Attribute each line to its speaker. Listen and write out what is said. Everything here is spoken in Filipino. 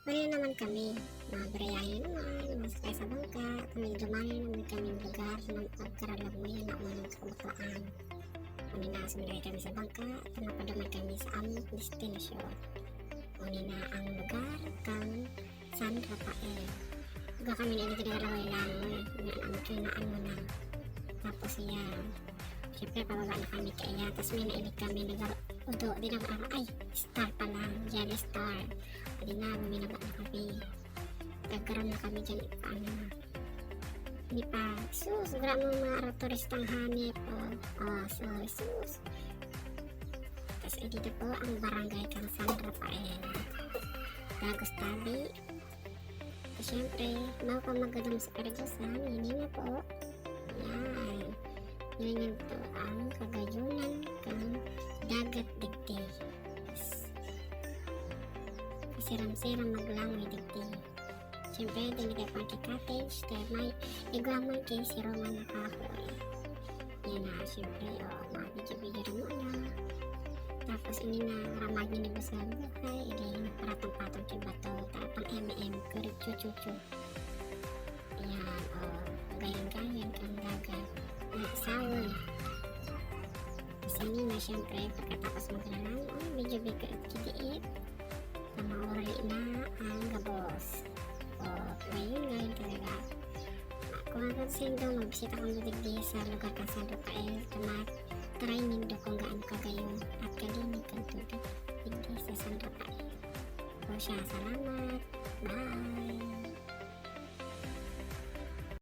Speaker 1: Mali naman kami, mabrayahe naman, masakay sa bangka, kami dumani naman kami lugar ng pagkaralag mo yan ako ng kabaklaan. Kami na sumilay kami sa bangka at napadumay kami sa aming destinasyon. Kami na ang lugar kang San Rafael. Huwag kami na iligidalaway lang na ang kinaan mo na. Tapos yan, syempre pababa na kami kaya, tapos may nailig kami nag-udo, di na ay, star pa lang, jelly star. Hindi na, minaba na kami. Nagkaroon na kami dyan, paano na. Hindi pa, sus, wala mo mga turistang hanip. Sus. Tapos dito po ang barangay kang San Rafael. Lagos Tabi. Tapos syempre, mau ka magadong sa Karagyasan, hindi na po. Yan. Yan po ang kagayunan kang dagat digdi. Siram-siram maglangoy digdi. Siyempre, dili kay party cottage, kaya may igwaman kay si Roman na kahoy. Yan na, siyempre, mabigyan-bigyan mo na. Tapos, ini na, ramag niyo na sa buhay, ini paratong-patong kay bato, tapang kurit chuchuchu. Yan, gayan-gayan kang dagat. Sawoy. Tapos, ini na, siyempre, pagkatapos maglalang, video-video at kidiit. Mauri na ang gabos. Ngayon talaga. Kung ako sindo, magbisita kong budigdi sa lugar kang San Rafael, try nindo kung gaano kagayon at kalinig kang tubig digdi sa San Rafael. O siya, salamat. Bye!